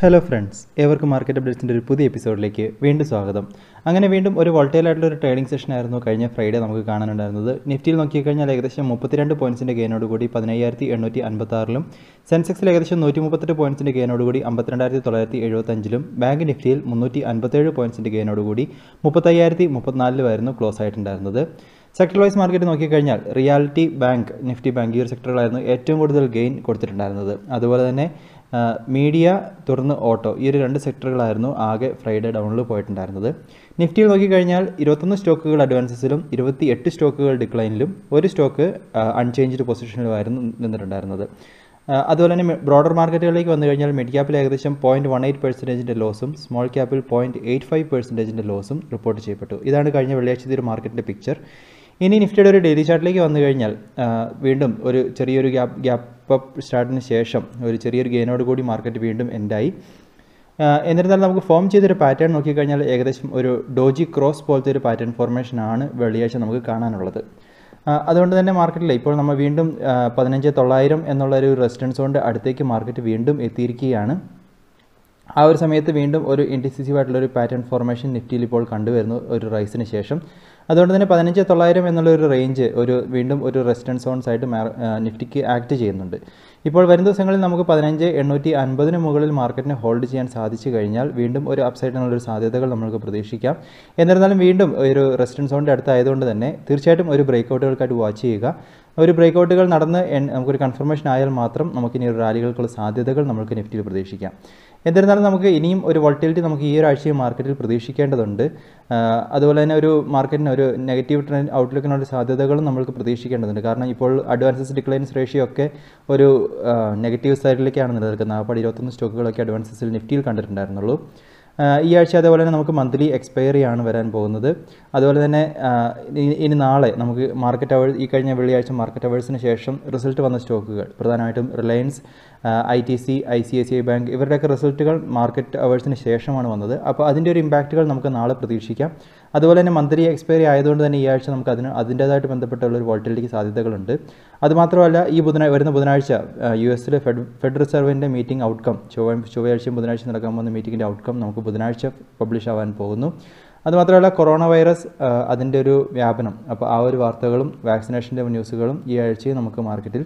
Hello friends, ഏവർക്കും market അപ്ഡേറ്റ്സിൻ്റെ ഒരു പുതിയ എപ്പിസോഡിലേക്ക് വീണ്ടും സ്വാഗതം. അങ്ങനെ വീണ്ടും ഒരു വോൾട്ടൈൽ ആയിട്ടുള്ള ഒരു ട്രേഡിംഗ് സെഷൻ ആയിരുന്നു കഴിഞ്ഞ ഫ്രൈഡേ നമുക്ക് കാണാനുണ്ടായിരുന്നത്. നിഫ്റ്റിയിൽ നോക്കിക്കഴിഞ്ഞാൽ ഏകദേശം 32 പോയിൻറ്റ്സിൻ്റെ ഗെയിനോടുകൂടി 15856-ലും, സെൻസെക്സിൽ ഏകദേശം 138 പോയിൻറ്റ്സിൻ്റെ ഗെയിനോടുകൂടി 52975-ലും, ബാങ്ക് നിഫ്റ്റിയിൽ 357 പോയിൻറ്റ്സിൻ്റെ ഗെയിനോടുകൂടി 35034-ലുമായിരുന്നു ക്ലോസ് ആയിട്ടുണ്ടായിരുന്നത്. സെക്ടർ വൈസ് മാർക്കറ്റ് നോക്കിക്കഴിഞ്ഞാൽ റിയാലിറ്റി, ബാങ്ക്, നിഫ്റ്റി ബാങ്ക് ഈ ഒരു സെക്ടറുകളായിരുന്നു ഏറ്റവും കൂടുതൽ ഗെയിൻ കൊടുത്തിട്ടുണ്ടായിരുന്നത്. അതുപോലെ തന്നെ മീഡിയ, തുടർന്ന് ഓട്ടോ, ഈ ഒരു രണ്ട് സെക്ടറുകളായിരുന്നു ആകെ ഫ്രൈഡേ ഡൗണിൽ പോയിട്ടുണ്ടായിരുന്നത്. നിഫ്റ്റിയിൽ നോക്കിക്കഴിഞ്ഞാൽ 21 സ്റ്റോക്കുകൾ അഡ്വാൻസസിലും 28 സ്റ്റോക്കുകൾ ഡിക്ലൈനിലും ഒരു സ്റ്റോക്ക് അൺചേഞ്ച്ഡ് പൊസിഷനിലുമായിരുന്നു നിന്നിട്ടുണ്ടായിരുന്നത്. അതുപോലെ തന്നെ ബ്രോഡർ മാർക്കറ്റുകളിലേക്ക് വന്നു കഴിഞ്ഞാൽ മിഡ് ക്യാപ്പിൽ ഏകദേശം 0.18% ലോസും സ്മോൾ ക്യാപ്പിൽ 0.85% ലോസും റിപ്പോർട്ട് ചെയ്യപ്പെട്ടു. ഇതാണ് കഴിഞ്ഞ വെള്ളിയാഴ്ചത്തെ ഒരു മാർക്കറ്റിൻ്റെ പിക്ചർ. ഇനി നിഫ്റ്റിയുടെ ഒരു ഡെയിലി ചാർട്ടിലേക്ക് വന്നു കഴിഞ്ഞാൽ വീണ്ടും ഒരു ചെറിയൊരു ഗ്യാപ്പ് അപ്പ് സ്റ്റാർട്ടിന് ശേഷം ഒരു ചെറിയൊരു ഗെയിനോട് കൂടി മാർക്കറ്റ് വീണ്ടും എൻഡായി. എന്നിരുന്നാലും നമുക്ക് ഫോം ചെയ്തൊരു പാറ്റേൺ നോക്കിക്കഴിഞ്ഞാൽ ഏകദേശം ഒരു ഡോജി ക്രോസ് പോലത്തെ ഒരു പാറ്റേൺ ഫോർമേഷനാണ് വെള്ളിയാഴ്ച നമുക്ക് കാണാനുള്ളത്. അതുകൊണ്ട് തന്നെ മാർക്കറ്റിൽ ഇപ്പോൾ നമ്മൾ വീണ്ടും 15900 എന്നുള്ളൊരു റെസിസ്റ്റൻസ് കൊണ്ട് അടുത്തേക്ക് മാർക്കറ്റ് വീണ്ടും എത്തിയിരിക്കുകയാണ്. ആ ഒരു സമയത്ത് വീണ്ടും ഒരു ഇൻഡിസിസീവ് ആയിട്ടുള്ളൊരു പാറ്റേൺ ഫോർമേഷൻ നിഫ്റ്റിയിൽ ഇപ്പോൾ കണ്ടുവരുന്നു ഒരു റൈസിന് ശശേഷം. അതുകൊണ്ട് തന്നെ 15900 എന്നുള്ളൊരു റേഞ്ച് വീണ്ടും ഒരു റെസിസ്റ്റൻസ് സോൺസ് ആയിട്ട് നിഫ്റ്റിക്ക് ആക്ട് ചെയ്യുന്നുണ്ട്. ഇപ്പോൾ വരും ദിവസങ്ങളിൽ നമുക്ക് 15850 മുകളിൽ മാർക്കറ്റിനെ ഹോൾഡ് ചെയ്യാൻ സാധിച്ചു കഴിഞ്ഞാൽ വീണ്ടും ഒരു അപ്സൈഡിനുള്ളൊരു സാധ്യതകൾ നമുക്ക് പ്രതീക്ഷിക്കാം. എന്നിരുന്നാലും വീണ്ടും ഒരു റെസിസ്റ്റൻസ് സോണിൻ്റെ അടുത്തായതുകൊണ്ട് തന്നെ തീർച്ചയായിട്ടും ഒരു ബ്രേക്കൗട്ടുകൾക്കായിട്ട് വാച്ച് ചെയ്യുക. ഒരു ബ്രേക്കൗട്ടുകൾ നടന്ന് നമുക്കൊരു കൺഫർമേഷൻ ആയാൽ മാത്രം നമുക്കിനി ഒരു റാലികൾക്കുള്ള സാധ്യതകൾ നമുക്ക് നിഫ്റ്റിയിൽ പ്രതീക്ഷിക്കാം. എന്നിരുന്നാലും നമുക്ക് ഇനിയും ഒരു വോളറ്റിലിറ്റി നമുക്ക് ഈ ഒരാഴ്ചയും മാർക്കറ്റിൽ പ്രതീക്ഷിക്കേണ്ടതുണ്ട്. അതുപോലെ തന്നെ ഒരു മാർക്കറ്റിന് ഒരു നെഗറ്റീവ് ട്രെൻഡ് ഔട്ട്ലുക്കിനുള്ള സാധ്യതകളും നമുക്ക് പ്രതീക്ഷിക്കേണ്ടതുണ്ട്. കാരണം ഇപ്പോൾ അഡ്വാൻസസ് ഡിക്ലൈൻസ് റേഷ്യോ ഒക്കെ ഒരു നെഗറ്റീവ് സൈഡിലേക്കാണ് നിലനിൽക്കുന്നത്. അപ്പോൾ 21 സ്റ്റോക്കുകളൊക്കെ അഡ്വാൻസസിൽ നിഫ്റ്റിയിൽ കണ്ടിട്ടുണ്ടായിരുന്നുള്ളൂ. ഈ ആഴ്ച അതേപോലെ തന്നെ നമുക്ക് മന്ത്ലി എക്സ്പയറി ആണ് വരാൻ പോകുന്നത്. അതുപോലെ തന്നെ ഇനി നാളെ നമുക്ക് മാർക്കറ്റ് അവേഴ്സ്, ഈ കഴിഞ്ഞ വെള്ളിയാഴ്ച മാർക്കറ്റ് അവേഴ്സിന് ശേഷം റിസൾട്ട് വന്ന സ്റ്റോക്കുകൾ പ്രധാനമായിട്ടും റിലയൻസ്, ITC, ICICI ബാങ്ക് ഇവരുടെയൊക്കെ റിസൾട്ടുകൾ മാർക്കറ്റ് അവേഴ്സിന് ശേഷമാണ് വന്നത്. അപ്പോൾ അതിൻ്റെ ഒരു ഇമ്പാക്റ്റുകൾ നമുക്ക് നാളെ പ്രതീക്ഷിക്കാം. അതുപോലെ തന്നെ മന്ത്ലി എക്സ്പയറി ആയതുകൊണ്ട് തന്നെ ഈ ആഴ്ച നമുക്ക് അതിൻ്റേതായിട്ട് ബന്ധപ്പെട്ടുള്ളൊരു വോളറ്റിലിറ്റിക്ക് സാധ്യതകളുണ്ട്. അതുമാത്രമല്ല വരുന്ന ബുധനാഴ്ച US ഫെഡ് റിസർവിൻ്റെ മീറ്റിംഗ് ഔട്ട്കം ചൊവ്വാഴ്ചയും ബുധനാഴ്ച നടക്കാൻ പോകുന്ന മീറ്റിങ്ങിൻ്റെ ഔട്ട്കം നമുക്ക് ബുധനാഴ്ച പബ്ലിഷ് ആവാൻ പോകുന്നു. അതുമാത്രമല്ല കൊറോണ വൈറസ് അതിൻ്റെ ഒരു വ്യാപനം, അപ്പോൾ ആ ഒരു വാർത്തകളും വാക്സിനേഷൻ്റെ ന്യൂസുകളും ഈ ആഴ്ചയും നമുക്ക് മാർക്കറ്റിൽ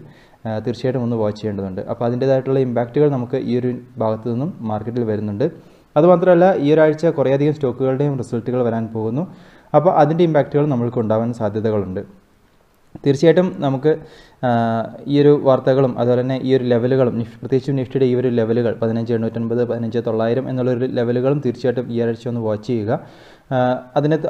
തീർച്ചയായിട്ടും ഒന്ന് വാച്ച് ചെയ്യേണ്ടതുണ്ട്. അപ്പോൾ അതിൻ്റേതായിട്ടുള്ള ഇമ്പാക്റ്റുകൾ നമുക്ക് ഈ ഒരു ഭാഗത്തു നിന്നും മാർക്കറ്റിൽ വരുന്നുണ്ട്. അതുമാത്രമല്ല ഈ ഒരാഴ്ച കുറേയധികം സ്റ്റോക്കുകളുടെയും റിസൾട്ടുകൾ വരാൻ പോകുന്നു. അപ്പോൾ അതിൻ്റെ ഇമ്പാക്റ്റുകൾ നമ്മൾക്ക് ഉണ്ടാവാൻ സാധ്യതകളുണ്ട്. തീർച്ചയായിട്ടും നമുക്ക് ഈ ഒരു വാർത്തകളും അതുപോലെ തന്നെ ഈ ഒരു ലെവലുകളും പ്രത്യേകിച്ചും നിഫ്റ്റിയുടെ ഈ ഒരു ലെവലുകൾ 15850, 15900 എന്നുള്ളൊരു ലെവലുകളും തീർച്ചയായിട്ടും ഈ ആഴ്ച ഒന്ന് വാച്ച് ചെയ്യുക.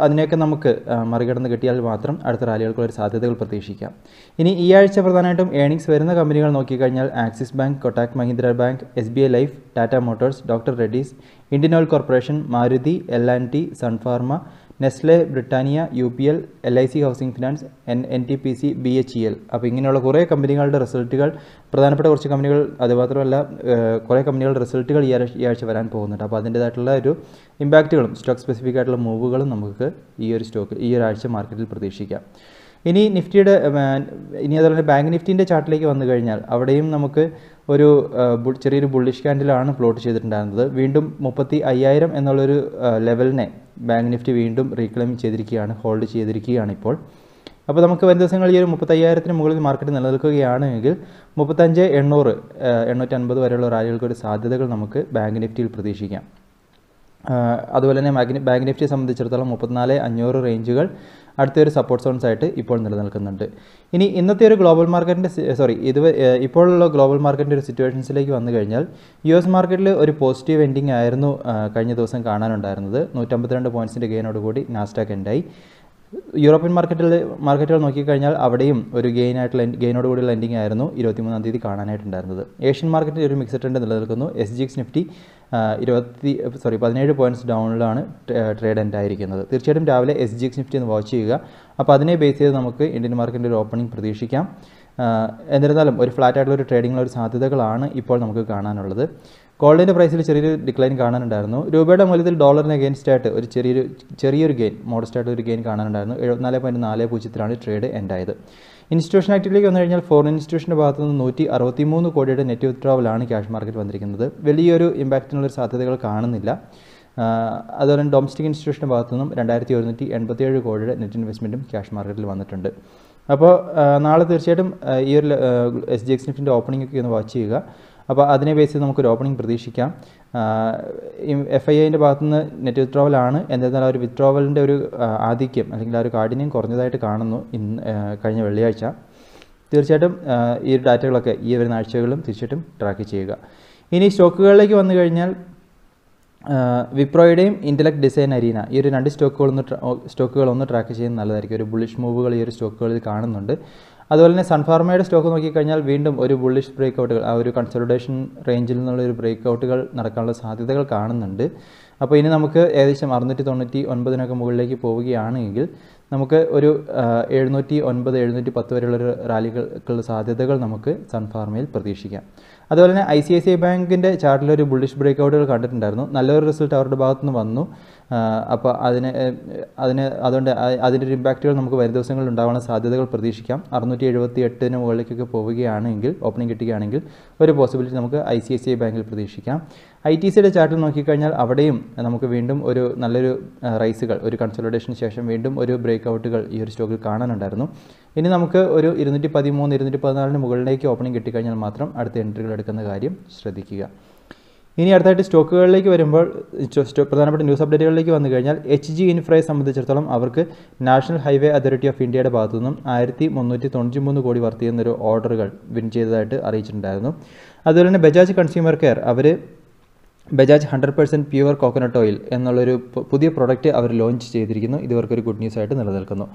അതിനെയൊക്കെ നമുക്ക് മറികടന്ന് കിട്ടിയാൽ മാത്രം അടുത്ത റാലികൾക്കുള്ള സാധ്യതകൾ പ്രതീക്ഷിക്കാം. ഇനി ഈ ആഴ്ച പ്രധാനമായിട്ടും ഏണിങ്സ് വരുന്ന കമ്പനികൾ നോക്കിക്കഴിഞ്ഞാൽ axis bank, Kotak Mahindra bank, SBI life, Tata Motors, doctor Reddy's, Indian oil corporation, Maruti, L&T, Sun Pharma, Nestle, Britannia, UPL, LIC housing finance, NTPC, BHEL. അപ്പോൾ ഇങ്ങനെയുള്ള കുറേ കമ്പനികളുടെ റിസൾട്ടുകൾ, പ്രധാനപ്പെട്ട കുറച്ച് കമ്പനികൾ, അതുമാത്രമല്ല കുറേ കമ്പനികളുടെ റിസൾട്ടുകൾ ഈ ആഴ്ച വരാൻ പോകുന്നുണ്ട്. അപ്പോൾ അതിൻ്റേതായിട്ടുള്ള ഒരു ഇമ്പാക്റ്റുകളും സ്റ്റോക്ക് സ്പെസിഫിക് ആയിട്ടുള്ള മൂവുകളും നമുക്ക് ഈ ഒരാഴ്ച മാർക്കറ്റിൽ പ്രതീക്ഷിക്കാം. ഇനി നിഫ്റ്റിയുടെ അതുപോലെ ബാങ്ക് നിഫ്റ്റിൻ്റെ ചാർട്ടിലേക്ക് വന്നു കഴിഞ്ഞാൽ അവിടെയും നമുക്ക് ഒരു ചെറിയൊരു ബുള്ളിഷ് ക്യാൻഡിലാണ് പ്ലോട്ട് ചെയ്തിട്ടുണ്ടായിരുന്നത്. വീണ്ടും 35,000 എന്നുള്ളൊരു ലെവലിനെ ബാങ്ക് നിഫ്റ്റി വീണ്ടും റീക്ലെയിം ചെയ്തിരിക്കുകയാണ്, ഹോൾഡ് ചെയ്തിരിക്കുകയാണ് ഇപ്പോൾ. അപ്പോൾ നമുക്ക് വരും ദിവസങ്ങളിൽ ഈ ഒരു 35,000 മുകളിൽ മാർക്കറ്റ് നിലനിൽക്കുകയാണെങ്കിൽ 35,800, 850 വരെയുള്ള റാലികൾക്ക് ഒരു സാധ്യതകൾ നമുക്ക് ബാങ്ക് നിഫ്റ്റിയിൽ പ്രതീക്ഷിക്കാം. അതുപോലെ തന്നെ ബാങ്ക് നിഫ്റ്റിയെ സംബന്ധിച്ചിടത്തോളം 34,500 റേഞ്ചുകൾ അടുത്തൊരു സപ്പോർട്ട് സോൺസ് ആയിട്ട് ഇപ്പോൾ നിലനിൽക്കുന്നുണ്ട്. ഇനി ഇന്നത്തെ ഒരു ഗ്ലോബൽ മാർക്കറ്റിൻ്റെ ഇപ്പോഴുള്ള ഗ്ലോബൽ മാർക്കറ്റിൻ്റെ ഒരു സിറ്റുവേഷൻസിലേക്ക് വന്നു കഴിഞ്ഞാൽ US മാർക്കറ്റിൽ ഒരു പോസിറ്റീവ് എൻഡിങ് ആയിരുന്നു കഴിഞ്ഞ ദിവസം കാണാനുണ്ടായിരുന്നത്. 152 പോയിൻറ്റ്സിൻ്റെ ഗെയിനോടുകൂടി നാസ്ഡാക്ക് എൻഡായി. യൂറോപ്യൻ മാർക്കറ്റുകൾ നോക്കിക്കഴിഞ്ഞാൽ അവിടെയും ഒരു ഗെയിനോടുകൂടിയുള്ള എൻഡിങ് ആയിരുന്നു 23-ാം തീയതി കാണാനായിട്ടുണ്ടായിരുന്നത്. ഏഷ്യൻ മാർക്കറ്റിൽ ഒരു മിക്സഡ് ട്രെൻഡ് നിലനിൽക്കുന്നു. SGX നിഫ്റ്റി 17 പോയിൻറ്റ്സ് ഡൗണിലാണ് ട്രേഡ് എൻഡ് ആയിരിക്കുന്നത്. തീർച്ചയായിട്ടും രാവിലെ SGX നിഫ്റ്റി ഒന്ന് വാച്ച് ചെയ്യുക. അപ്പോൾ അതിനെ ബേസ് ചെയ്ത് നമുക്ക് ഇന്ത്യൻ മാർക്കറ്റിൻ്റെ ഒരു ഓപ്പണിംഗ് പ്രതീക്ഷിക്കാം. എന്നിരുന്നാലും ഒരു ഫ്ലാറ്റ് ആയിട്ടുള്ള ഒരു ട്രേഡിങ്ങിലുള്ള ഒരു സാധ്യതകളാണ് ഇപ്പോൾ നമുക്ക് കാണാനുള്ളത്. ഗോൾഡിൻ്റെ പ്രൈസിൽ ചെറിയൊരു ഡിക്ലൈൻ കാണാനുണ്ടായിരുന്നു. രൂപയുടെ മൂല്യത്തിൽ ഡോളറിന് അഗെയിൻസ്റ്റ് ആയിട്ട് ഒരു ചെറിയൊരു ഗെയിൻ, മോഡസ്റ്റ് ആയിട്ട് ഒരു ഗെയിൻ കാണാനുണ്ടായിരുന്നു. 74.40 ട്രേഡ് എൻഡായത്. ഇൻസ്റ്റിറ്റ്യൂഷൻ ആക്ടിവിറ്റിയിലേക്ക് വന്നു കഴിഞ്ഞാൽ ഫോറിൻ ഇൻസ്റ്റിറ്റ്യൂഷൻ്റെ ഭാഗത്തു നിന്ന് 163 കോടിയുടെ നെറ്റ് വിത്ഡ്രോവലാണ് ക്യാഷ് മാർക്കറ്റ് വന്നിരിക്കുന്നത്. വലിയൊരു ഇമ്പാക്റ്റിനുള്ളൊരു സാധ്യതകൾ കാണുന്നില്ല. അതുപോലെ തന്നെ ഡൊമസ്റ്റിക് ഇൻസ്റ്റിറ്റ്യൂഷൻ്റെ ഭാഗത്തു നിന്നും 2187 കോടിയുടെ നെറ്റ് ഇൻവെസ്റ്റ്മെൻറ്റും ക്യാഷ് മാർക്കറ്റിൽ വന്നിട്ടുണ്ട്. അപ്പോൾ നാളെ തീർച്ചയായിട്ടും ഈ ഒരു SGX നിഫ്റ്റിൻ്റെ ഓപ്പണിംഗ് ഒക്കെ ഒന്ന് വാച്ച് ചെയ്യുക. അപ്പോൾ അതിനെ ബേസ് ചെയ്ത് നമുക്കൊരു ഓപ്പണിംഗ് പ്രതീക്ഷിക്കാം. FIIൻ്റെ ഭാഗത്തുനിന്ന് നെറ്റ് വിത്ഡ്രോവലാണ്, എന്നാൽ ആ ഒരു വിത്ഡ്രോവലിൻ്റെ ഒരു ആധിക്യം അല്ലെങ്കിൽ ആ ഒരു കാഠിന്യം കുറഞ്ഞതായിട്ട് കാണുന്നു കഴിഞ്ഞ വെള്ളിയാഴ്ച. തീർച്ചയായിട്ടും ഈ ഒരു ഡാറ്റകളൊക്കെ ഈ വരുന്ന ആഴ്ചകളിലും തീർച്ചയായിട്ടും ട്രാക്ക് ചെയ്യുക. ഇനി സ്റ്റോക്കുകളിലേക്ക് വന്നു കഴിഞ്ഞാൽ വിപ്രോയുടെയും ഇൻ്റലക്ട് ഡിസൈൻ അരീന ഈ ഒരു 2 സ്റ്റോക്കുകളൊന്ന് ട്രാക്ക് ചെയ്യുന്നത് നല്ലതായിരിക്കും. ഒരു ബുള്ളിഷ് മൂവുകൾ ഈ ഒരു സ്റ്റോക്കുകളിൽ കാണുന്നുണ്ട്. അതുപോലെ തന്നെ സൺഫാർമയുടെ സ്റ്റോക്ക് നോക്കിക്കഴിഞ്ഞാൽ വീണ്ടും ഒരു ബുള്ളിഷ് ബ്രേക്കൗട്ടുകൾ, ആ ഒരു കൺസോളിഡേഷൻ റേഞ്ചിൽ നിന്നുള്ള ഒരു ബ്രേക്കൗട്ടുകൾ നടക്കാനുള്ള സാധ്യതകൾ കാണുന്നുണ്ട്. അപ്പോൾ ഇനി നമുക്ക് ഏകദേശം 699 മുകളിലേക്ക് പോവുകയാണെങ്കിൽ നമുക്ക് ഒരു 709, 710 വരെയുള്ളൊരു റാലികൾക്കുള്ള സാധ്യതകൾ നമുക്ക് സൺഫാർമയിൽ പ്രതീക്ഷിക്കാം. അതുപോലെ തന്നെ ICICI ബാങ്കിൻ്റെ ചാർട്ടിലൊരു ബുള്ളിഷ് ബ്രേക്കൗട്ടുകൾ കണ്ടിട്ടുണ്ടായിരുന്നു. നല്ലൊരു റിസൾട്ട് അവരുടെ ഭാഗത്തുനിന്ന് വന്നു. അപ്പോൾ അതുകൊണ്ട് അതിൻ്റെ ഒരു ഇമ്പാക്റ്റുകൾ നമുക്ക് വരും ദിവസങ്ങളിൽ ഉണ്ടാവാനുള്ള സാധ്യതകൾ പ്രതീക്ഷിക്കാം. 678 മുകളിലേക്കൊക്കെ പോവുകയാണെങ്കിൽ, ഓപ്പണിംഗ് കിട്ടുകയാണെങ്കിൽ ഒരു പോസിബിലിറ്റി നമുക്ക് ICICI ബാങ്കിൽ പ്രതീക്ഷിക്കാം. ITCയുടെ ചാർട്ടിൽ നോക്കിക്കഴിഞ്ഞാൽ അവിടെയും നമുക്ക് വീണ്ടും ഒരു നല്ലൊരു റൈസുകൾ, ഒരു കൺസോളിഡേഷന് ശേഷം വീണ്ടും ഒരു ബ്രേക്കൗട്ടുകൾ ഈ ഒരു സ്റ്റോക്കിൽ കാണാനുണ്ടായിരുന്നു. ഇനി നമുക്ക് ഒരു 213, 214 മുകളിലേക്ക് ഓപ്പണിംഗ് കിട്ടിക്കഴിഞ്ഞാൽ മാത്രം അടുത്ത എൻട്രികൾ എടുക്കുന്ന കാര്യം ശ്രദ്ധിക്കുക. ഇനി അടുത്തായിട്ട് സ്റ്റോക്കുകളിലേക്ക് വരുമ്പോൾ പ്രധാനപ്പെട്ട ന്യൂസ് അപ്ഡേറ്റുകളിലേക്ക് വന്നു കഴിഞ്ഞാൽ HG ഇൻഫ്രയെ സംബന്ധിച്ചിടത്തോളം അവർക്ക് നാഷണൽ ഹൈവേ അതോറിറ്റി ഓഫ് ഇന്ത്യയുടെ ഭാഗത്തു നിന്നും 1393 കോടി വർത്ത് ചെയ്യുന്നൊരു ഓർഡറുകൾ വിൻ ചെയ്തതായിട്ട് അറിയിച്ചിട്ടുണ്ടായിരുന്നു. അതുപോലെ തന്നെ ബജാജ് കൺസ്യൂമർ കെയർ അവർ ബജാജ് 100% പ്യുവർ കോക്കനട്ട് ഓയിൽ എന്നുള്ളൊരു പുതിയ പ്രൊഡക്റ്റ് അവർ ലോഞ്ച് ചെയ്തിരിക്കുന്നു. ഇവർക്കൊരു ഗുഡ് ന്യൂസ് ആയിട്ട് നിലനിൽക്കുന്നു.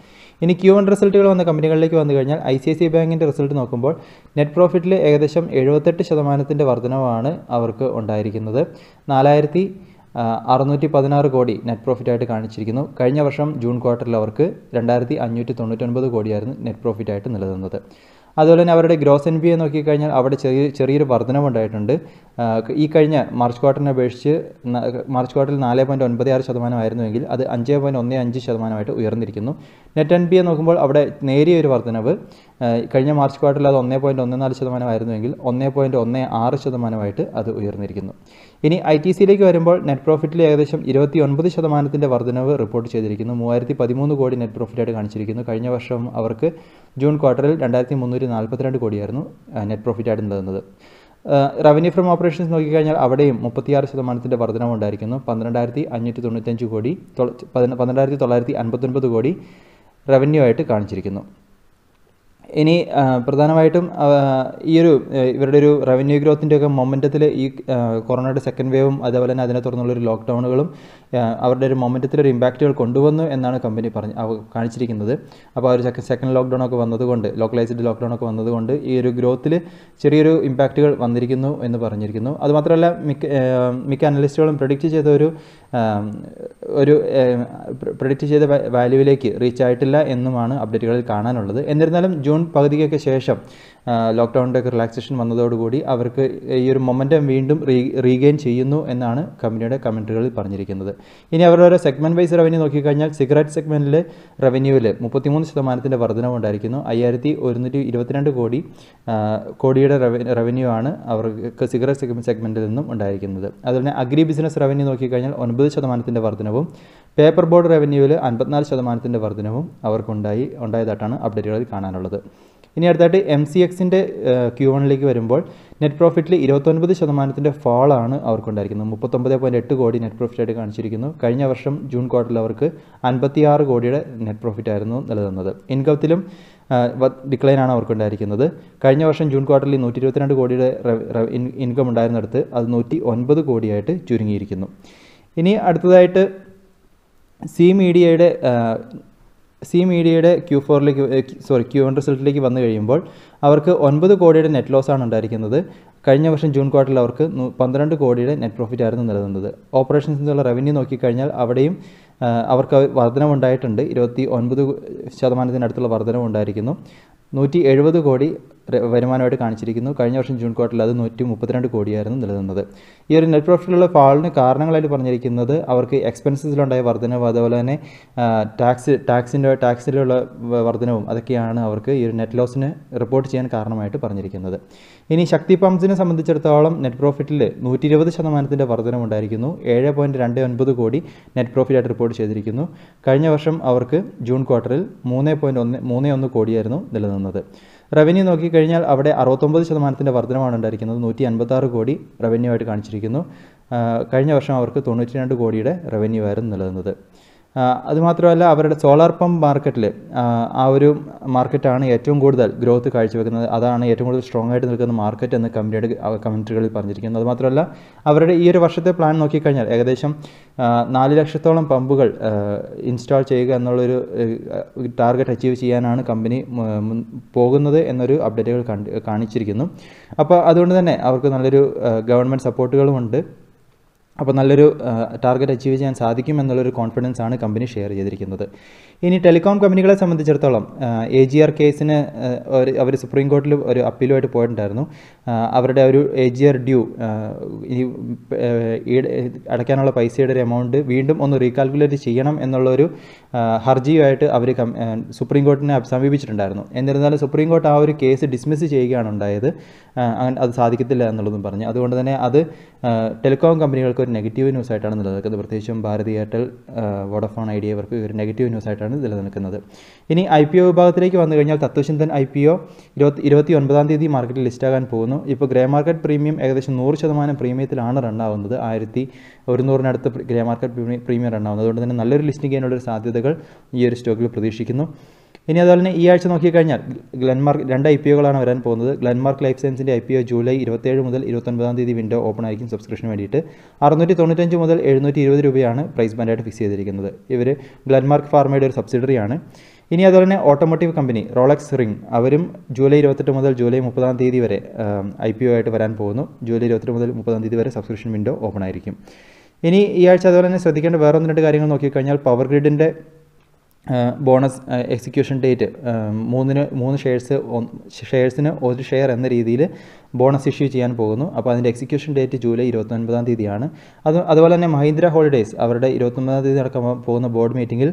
ഇനി Q1 റിസൾട്ടുകൾ വന്ന കമ്പനികളിലേക്ക് വന്നു കഴിഞ്ഞാൽ ICICI ബാങ്കിൻ്റെ റിസൾട്ട് നോക്കുമ്പോൾ നെറ്റ് പ്രോഫിറ്റിൽ ഏകദേശം 78% വർധനവാണ് അവർക്ക് ഉണ്ടായിരിക്കുന്നത്. 4616 കോടി നെറ്റ് പ്രോഫിറ്റായിട്ട് കാണിച്ചിരിക്കുന്നു. കഴിഞ്ഞ വർഷം ജൂൺ ക്വാർട്ടറിൽ അവർക്ക് 2599 കോടിയായിരുന്നു നെറ്റ് പ്രോഫിറ്റായിട്ട് നിലനിന്നത്. അതുപോലെ തന്നെ അവരുടെ ഗ്രോസ് NPA നോക്കിക്കഴിഞ്ഞാൽ അവിടെ ചെറിയൊരു വർധനവുണ്ടായിട്ടുണ്ട്. ഈ കഴിഞ്ഞ മാർച്ച് ക്വാർട്ടറിനെ അപേക്ഷിച്ച് മാർച്ച് ക്വാർട്ടറിൽ 4.96% അത് 5.15% ഉയർന്നിരിക്കുന്നു. നെറ്റ് NPA നോക്കുമ്പോൾ അവിടെ നേരിയൊരു വർധനവ്, കഴിഞ്ഞ മാർച്ച് ക്വാർട്ടറിൽ അത് 1.14% 1.16% അത് ഉയർന്നിരിക്കുന്നു. ഇനി ITCയിലേക്ക് വരുമ്പോൾ നെറ്റ് പ്രോഫിറ്റിൽ ഏകദേശം 29% വർധനവ് റിപ്പോർട്ട് ചെയ്തിരിക്കുന്നു. 3013 കോടി നെറ്റ് പ്രോഫിറ്റായിട്ട് കാണിച്ചിരിക്കുന്നു. കഴിഞ്ഞ വർഷം അവർക്ക് ജൂൺ ക്വാർട്ടറിൽ 2342 കോടിയായിരുന്നു നെറ്റ് പ്രോഫിറ്റായിട്ട് നിലനിന്നത്. റവന്യൂ ഫ്രം ഓപ്പറേഷൻസ് നോക്കിക്കഴിഞ്ഞാൽ അവിടെയും 36% വർധനവ് ഉണ്ടായിരിക്കുന്നു. 12595 കോടി 12959 കോടി റവന്യൂ ആയിട്ട് കാണിച്ചിരിക്കുന്നു. ഇനി പ്രധാനമായിട്ടും ഇവരുടെ ഒരു റവന്യൂ ഗ്രോത്തിൻ്റെയൊക്കെ മൊമെൻറ്റത്തിൽ ഈ കൊറോണയുടെ സെക്കൻഡ് വേവും അതുപോലെ തന്നെ അതിനെ തുടർന്നുള്ളൊരു ലോക്ക്ഡൗണുകളും അവരുടെ ഒരു മൊമെൻറ്റത്തിലൊരു ഇമ്പാക്റ്റുകൾ കൊണ്ടുവന്നു എന്നാണ് കമ്പനി കാണിച്ചിരിക്കുന്നത്. അപ്പോൾ ഒരു സെക്കൻഡ് ലോക്ക്ഡൗൺ ഒക്കെ വന്നതുകൊണ്ട്, ലോക്കലൈസ്ഡ് ലോക്ക്ഡൗൺ ഒക്കെ വന്നതുകൊണ്ട് ഈ ഒരു ഗ്രോത്തിൽ ചെറിയൊരു ഇമ്പാക്റ്റുകൾ വന്നിരിക്കുന്നു എന്ന് പറഞ്ഞിരിക്കുന്നു. അതുമാത്രമല്ല മിക്ക അനലിസ്റ്റുകളും പ്രഡിക്റ്റ് ചെയ്ത വാല്യൂവിലേക്ക് റീച്ച് ആയിട്ടില്ല എന്നുമാണ് അപ്ഡേറ്റുകളിൽ കാണാനുള്ളത്. എന്നിരുന്നാലും ജൂൺ പകുതിക്കൊക്കെ ശേഷം ലോക്ക്ഡൗണിൻ്റെ ഒക്കെ റിലാക്സേഷൻ വന്നതോടുകൂടി അവർക്ക് ഈ ഒരു മൊമെൻറ്റം വീണ്ടും റീഗെയിൻ ചെയ്യുന്നു എന്നാണ് കമ്പനിയുടെ കമൻറ്റുകളിൽ പറഞ്ഞിരിക്കുന്നത്. ഇനി അവരുടെ ഓരോ സെഗ്മെൻറ്റ് വൈസ് റവന്യൂ നോക്കിക്കഴിഞ്ഞാൽ സിഗരറ്റ് സെഗ്മെൻറ്റിലെ റവന്യൂവിൽ 33% വർധനവുണ്ടായിരിക്കുന്നു. 5122 കോടിയുടെ റവന്യൂ ആണ് അവർക്ക് സിഗരറ്റ് സെഗ്മെൻറ്റിൽ നിന്നും ഉണ്ടായിരിക്കുന്നത്. അതുപോലെ അഗ്രി ബിസിനസ് റവന്യൂ നോക്കിക്കഴിഞ്ഞാൽ 9% വർധനവും പേപ്പർ ബോർഡ് റവന്യൂവിൽ 54% വർധനവും ഉണ്ടായതായിട്ടാണ് അപ്ഡേറ്റുകളിൽ കാണാനുള്ളത്. ഇനി അടുത്തായിട്ട് MCXൻ്റെ Q1ലേക്ക് വരുമ്പോൾ നെറ്റ് പ്രോഫിറ്റിൽ 29% ഫാളാണ് അവർക്കുണ്ടായിരിക്കുന്നത്. 39.8 കോടി നെറ്റ് പ്രോഫിറ്റായിട്ട് കാണിച്ചിരിക്കുന്നു. കഴിഞ്ഞ വർഷം ജൂൺ ക്വാർട്ടറിൽ അവർക്ക് 56 കോടിയുടെ നെറ്റ് പ്രോഫിറ്റായിരുന്നു നിലനിന്നത്. ഇൻകത്തിലും ഡിക്ലൈനാണ് അവർക്കുണ്ടായിരിക്കുന്നത്. കഴിഞ്ഞ വർഷം ജൂൺ ക്വാർട്ടറിൽ 122 കോടിയുടെ ഇൻകം ഉണ്ടായിരുന്നിടത്ത് അത് 109 കോടിയായിട്ട് ചുരുങ്ങിയിരിക്കുന്നു. ഇനി അടുത്തതായിട്ട് സി മീഡിയയുടെ Q1 റിസൾട്ടിലേക്ക് വന്നു കഴിയുമ്പോൾ അവർക്ക് 9 കോടിയുടെ നെറ്റ് ലോസാണ് ഉണ്ടായിരിക്കുന്നത്. കഴിഞ്ഞ വർഷം ജൂൺ ക്വാർട്ടറിൽ അവർക്ക് 12 കോടിയുടെ നെറ്റ് പ്രോഫിറ്റ് ആയിരുന്നു നിലനിന്നത്. ഓപ്പറേഷൻസിൽ നിന്നുള്ള റവന്യൂ നോക്കിക്കഴിഞ്ഞാൽ അവിടെയും അവർക്ക് വർധനവുണ്ടായിട്ടുണ്ട്. 29% വർധനവുണ്ടായിരിക്കുന്നു. 170 കോടി വരുമാനമായിട്ട് കാണിച്ചിരിക്കുന്നു. കഴിഞ്ഞ വർഷം ജൂൺ ക്വാർട്ടറിൽ അത് 132 കോടിയായിരുന്നു നിലനിന്നത്. ഈ ഒരു നെറ്റ് പ്രോഫിറ്റിലുള്ള ഫാളിന് കാരണങ്ങളായിട്ട് പറഞ്ഞിരിക്കുന്നത് അവർക്ക് എക്സ്പെൻസസിലുണ്ടായ വർധനവ്, അതുപോലെ തന്നെ ടാക്സിലുള്ള വർധനവും അതൊക്കെയാണ് അവർക്ക് ഈ ഒരു നെറ്റ് ലോസിന് റിപ്പോർട്ട് ചെയ്യാൻ കാരണമായിട്ട് പറഞ്ഞിരിക്കുന്നത്. ഇനി ശക്തി പമ്പ്സിനെ സംബന്ധിച്ചിടത്തോളം നെറ്റ് പ്രോഫിറ്റിൽ 120% വർധനമുണ്ടായിരിക്കുന്നു. 7.29 കോടി നെറ്റ് പ്രോഫിറ്റായിട്ട് റിപ്പോർട്ട് ചെയ്തിരിക്കുന്നു. കഴിഞ്ഞ വർഷം അവർക്ക് ജൂൺ ക്വാർട്ടറിൽ 3.31 കോടിയായിരുന്നു നിലനിന്നത്. റവന്യൂ നോക്കിക്കഴിഞ്ഞാൽ അവിടെ 69% വർധനമാണ് ഉണ്ടായിരിക്കുന്നത്. 156 കോടി റവന്യൂ ആയിട്ട് കാണിച്ചിരിക്കുന്നു. കഴിഞ്ഞ വർഷം അവർക്ക് 92 കോടിയുടെ റവന്യൂ ആയിരുന്നു നിലനിന്നത്. അതുമാത്രമല്ല അവരുടെ സോളാർ പമ്പ് മാർക്കറ്റിൽ ആ ഒരു മാർക്കറ്റാണ് ഏറ്റവും കൂടുതൽ ഗ്രോത്ത് കാഴ്ചവെക്കുന്നത്. അതാണ് ഏറ്റവും കൂടുതൽ സ്ട്രോങ് ആയിട്ട് നിൽക്കുന്ന മാർക്കറ്റ് എന്ന് കമ്പനിയുടെ കമൻട്രികളിൽ പറഞ്ഞിരിക്കുന്നത്. അതുമാത്രമല്ല അവരുടെ ഈ ഒരു വർഷത്തെ പ്ലാൻ നോക്കിക്കഴിഞ്ഞാൽ ഏകദേശം 4 ലക്ഷത്തോളം പമ്പുകൾ ഇൻസ്റ്റാൾ ചെയ്യുക എന്നുള്ളൊരു ടാർഗറ്റ് അച്ചീവ് ചെയ്യാനാണ് കമ്പനി പോകുന്നത് എന്നൊരു അപ്ഡേറ്റുകൾ കാണിച്ചിരിക്കുന്നു. അപ്പോൾ അതുകൊണ്ട് തന്നെ അവർക്ക് നല്ലൊരു ഗവൺമെൻറ് സപ്പോർട്ടുകളുമുണ്ട്. അപ്പോൾ നല്ലൊരു ടാർഗറ്റ് അച്ചീവ് ചെയ്യാൻ സാധിക്കും എന്നുള്ളൊരു കോൺഫിഡൻസ് ആണ് കമ്പനി ഷെയർ ചെയ്തിരിക്കുന്നത്. ഇനി ടെലികോം കമ്പനികളെ സംബന്ധിച്ചിടത്തോളം AGR കേസിന് അവർ സുപ്രീം കോർട്ടിൽ ഒരു അപ്പീലുമായിട്ട് പോയിട്ടുണ്ടായിരുന്നു. അവരുടെ ഒരു AGR ഡ്യൂ അടയ്ക്കാനുള്ള പൈസയുടെ ഒരു എമൗണ്ട് വീണ്ടും ഒന്ന് റീകാൽക്കുലേറ്റ് ചെയ്യണം എന്നുള്ളൊരു ഹർജിയുമായിട്ട് അവർ സുപ്രീം കോർട്ടിനെ സമീപിച്ചിട്ടുണ്ടായിരുന്നു. എന്നിരുന്നാലും സുപ്രീം കോർട്ട് ആ ഒരു കേസ് ഡിസ്മിസ് ചെയ്യുകയാണ് ഉണ്ടായത്. അത് സാധിക്കത്തില്ല എന്നുള്ളതും പറഞ്ഞു. അതുകൊണ്ട് തന്നെ അത് ടെലികോം കമ്പനികൾക്ക് ഒരു നെഗറ്റീവ് ന്യൂസ് ആയിട്ടാണ് നിലനിൽക്കുന്നത്. പ്രത്യേകിച്ചും ഭാരതി എയർടെൽ, വോഡഫോൺ ഐഡിയ ഇവർക്ക് ഒരു നെഗറ്റീവ് ന്യൂസ് ആയിട്ടാണ് നിലനിൽക്കുന്നത്. ഇനി IPO വിഭാഗത്തിലേക്ക് വന്നു കഴിഞ്ഞാൽ തത്വചിന്തൻ IPO 29-ാം തീയതി മാർക്കറ്റിൽ ലിസ്റ്റാകാൻ പോകുന്നു. ഇപ്പോൾ ഗ്രേ മാർക്കറ്റ് പ്രീമിയം ഏകദേശം 100% പ്രീമിയത്തിലാണ് റണ്ണാവുന്നത്. 1100-നടുത്ത് ഗ്രേ മാർക്കറ്റ് പ്രീമിയം റണ്ണാവുന്നത്. അതുകൊണ്ട് തന്നെ നല്ലൊരു ലിസ്റ്റിംഗ് ചെയ്യാനുള്ളൊരു സാധ്യതകൾ ഈ ഒരു സ്റ്റോക്കിൽ പ്രതീക്ഷിക്കുന്നു. ഇനി അതുപോലെ തന്നെ ഈ ആഴ്ച നോക്കിക്കഴിഞ്ഞാൽ ഗ്ലെൻമാർക്ക് 2 IPOകളാണ് വരാൻ പോകുന്നത്. ഗ്ലെൻമാർക്ക് ലൈഫ് സയൻസിൻ്റെ IPO ജൂലൈ 27 മുതൽ 29-ാം തീയതി വിൻഡോ ഓപ്പൺ ആയിരിക്കും സബ്സ്ക്രിപ്ഷന് വേണ്ടിയിട്ട്. 695 മുതൽ 720 രൂപയാണ് പ്രൈസ് ബാൻഡായിട്ട് ഫിക്സ് ചെയ്തിരിക്കുന്നത്. ഇവർ ഗ്ലെൻമാർക്ക് ഫാർമയുടെ ഒരു സബ്സിഡറിയാണ്. ഇനി അതുപോലെ തന്നെ ഓട്ടോമോട്ടീവ് കമ്പനി റോളക്സ് റിംഗ് അവരും ജൂലൈ 28 മുതൽ ജൂലൈ 30-ാം തീയതി വരെ IPO ആയിട്ട് വരാൻ പോകുന്നു. ജൂലൈ 28 മുതൽ 30-ാം തീയതി വരെ സബ്സ്ക്രിപ്ഷൻ വിൻഡോ ഓപ്പൺ ആയിരിക്കും. ഇനി ഈ ആഴ്ച അതുപോലെ തന്നെ ശ്രദ്ധിക്കേണ്ട വേറെ 1-2 കാര്യങ്ങൾ നോക്കിക്കഴിഞ്ഞാൽ പവർ ഗ്രിഡിൻ്റെ ബോണസ് എക്സിക്യൂഷൻ ഡേറ്റ് 3 ഷെയർസിന് 1 ഷെയർ എന്ന രീതിയിൽ ബോണസ് ഇഷ്യൂ ചെയ്യാൻ പോകുന്നു. അപ്പോൾ അതിൻ്റെ എക്സിക്യൂഷൻ ഡേറ്റ് ജൂലൈ 29-ാം തീയതിയാണ്. അതുപോലെ തന്നെ മഹീന്ദ്ര ഹോളിഡേയ്സ് അവരുടെ 29-ാം തീയതി നടക്കാൻ പോകുന്ന ബോർഡ് മീറ്റിങ്ങിൽ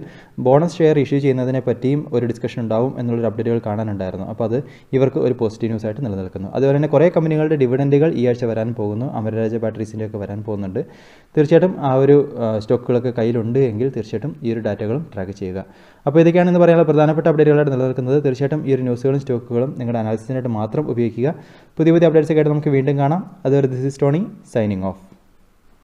ബോണസ് ഷെയർ ഇഷ്യൂ ചെയ്യുന്നതിനെ പറ്റിയും ഒരു ഡിസ്കഷൻ ഉണ്ടാവും എന്നുള്ളൊരു അപ്ഡേറ്റുകൾ കാണാനുണ്ടായിരുന്നു. അപ്പോൾ അത് ഇവർക്ക് ഒരു പോസിറ്റീവ് ന്യൂസ് ആയിട്ട് നിലനിൽക്കുന്നു. അതുപോലെ തന്നെ കുറേ കമ്പനികളുടെ ഡിവിഡൻഡുകൾ ഈ ആഴ്ച വരാൻ പോകുന്നു. അമരരാജ ബാറ്ററീസിൻ്റെ ഒക്കെ വരാൻ പോകുന്നുണ്ട്. തീർച്ചയായിട്ടും ആ ഒരു സ്റ്റോക്കുകളൊക്കെ കയ്യിലുണ്ട് എങ്കിൽ തീർച്ചയായിട്ടും ഈ ഒരു ഡാറ്റകളും ട്രാക്ക് ചെയ്യുക. അപ്പോൾ ഇതൊക്കെയാണ് ഇന്ന് പറയാനുള്ള പ്രധാനപ്പെട്ട അപ്ഡേറ്റുകളായിട്ട് നിലനിൽക്കുന്നത്. തീർച്ചയായിട്ടും ഈ ഒരു ന്യൂസുകളും സ്റ്റോക്കുകളും നിങ്ങളുടെ അനാലിസിസിനായിട്ട് മാത്രം ഉപയോഗിക്കുക. പുതിയ അപ്ഡേറ്റ്സ് ഒക്കെ ആയിട്ട് നമുക്ക് വീണ്ടും കാണാം. അതുവരെ this is Tony signing off.